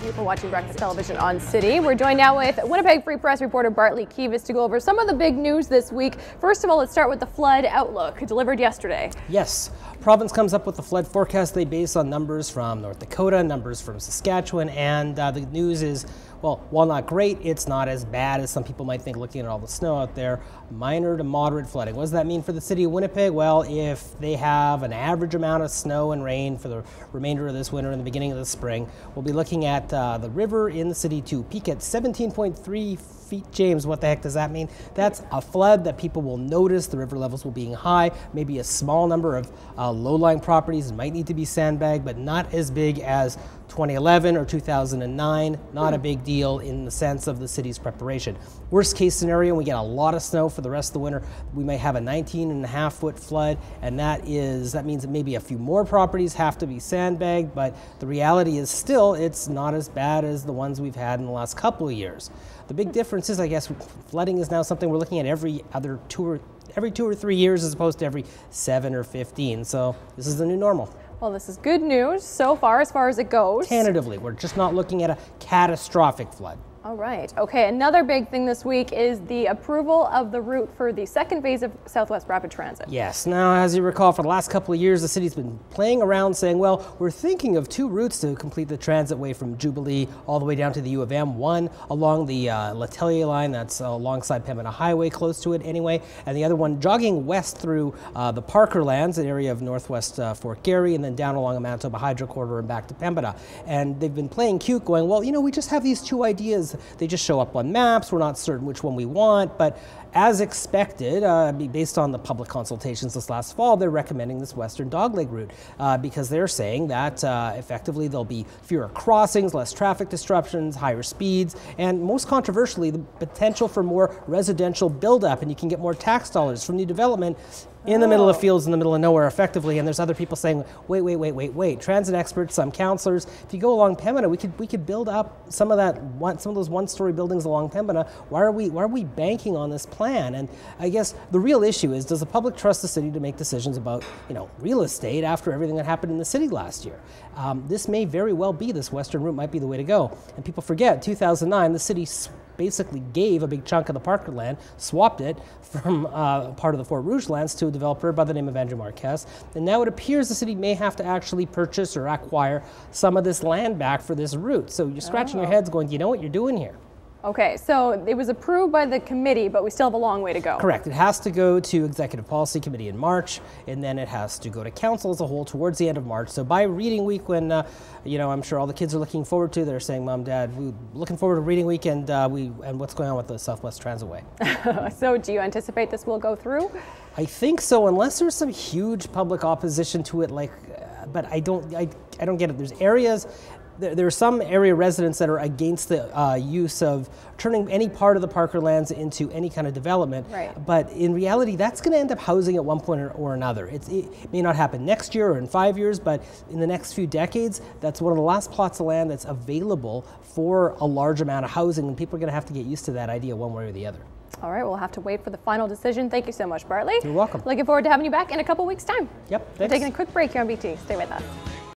Thank you for watching Breakfast Television on City. We're joined now with Winnipeg Free Press reporter Bartley Kives to go over some of the big news this week. First of all, let's start with the flood outlook delivered yesterday. Yes, province comes up with the flood forecast they base on numbers from North Dakota, numbers from Saskatchewan, and the news is, well, while not great, it's not as bad as some people might think looking at all the snow out there. Minor to moderate flooding. What does that mean for the city of Winnipeg? Well, if they have an average amount of snow and rain for the remainder of this winter and the beginning of the spring, we'll be looking at the river in the city to peak at 17.3 feet. James, what the heck does that mean? That's a flood that people will notice. The river levels will be high. Maybe a small number of low-lying properties might need to be sandbagged, but not as big as 2011 or 2009. Not a big deal in the sense of the city's preparation. Worst case scenario, we get a lot of snow for the rest of the winter. We may have a 19.5-foot flood, and that means that maybe a few more properties have to be sandbagged, but the reality is still it's not as bad as the ones we've had in the last couple of years. The big difference is, I guess, flooding is now something we're looking at every 2 or 3 years as opposed to every 7 or 15. So this is the new normal. Well, this is good news so far as it goes. Tentatively, we're just not looking at a catastrophic flood. All right. Okay, another big thing this week is the approval of the route for the second phase of Southwest Rapid Transit. Yes. Now, as you recall, for the last couple of years, the city's been playing around saying, well, we're thinking of 2 routes to complete the transit way from Jubilee all the way down to the U of M. One along the L'Atelier line, that's alongside Pembina Highway, close to it anyway, and the other one jogging west through the Parkerlands, an area of northwest Fort Garry, and then down along a Manitoba Hydro corridor and back to Pembina. And they've been playing cute, going, well, you know, we just have these 2 ideas. They just show up on maps. We're not certain which one we want, but as expected, based on the public consultations this last fall, they're recommending this Western Dogleg route because they're saying that effectively there'll be fewer crossings, less traffic disruptions, higher speeds, and most controversially, the potential for more residential buildup, and you can get more tax dollars from new development in the middle of fields, in the middle of nowhere, effectively. And there's other people saying, wait. Transit experts, some councillors. If you go along Pembina, we could build up some of those one-story buildings along Pembina. Why are we banking on this plan? And I guess the real issue is, does the public trust the city to make decisions about, real estate after everything that happened in the city last year? This may very well be, this western route might be the way to go. And people forget, 2009, the city basically gave a big chunk of the Parker land, swapped it from part of the Fort Rouge lands to a developer by the name of Andrew Marquez. And now it appears the city may have to actually purchase or acquire some of this land back for this route. So you're scratching your heads going, do you know what you're doing here? Okay, so it was approved by the committee, but we still have a long way to go. Correct. It has to go to Executive Policy Committee in March, and then it has to go to Council as a whole towards the end of March. So by reading week, when, I'm sure all the kids are looking forward to, they're saying, Mom, Dad, we're looking forward to reading week and what's going on with the Southwest Transitway. So do you anticipate this will go through? I think so, unless there's some huge public opposition to it, but I don't get it. There's areas. There are some area residents that are against the use of turning any part of the Parker lands into any kind of development. Right. But in reality, that's going to end up housing at one point or another. It may not happen next year or in 5 years, but in the next few decades, that's one of the last plots of land that's available for a large amount of housing, and people are going to have to get used to that idea one way or the other. All right, we'll have to wait for the final decision. Thank you so much, Bartley. You're welcome. Looking forward to having you back in a couple weeks' time. Yep, thanks. We're taking a quick break here on BT. Stay with us.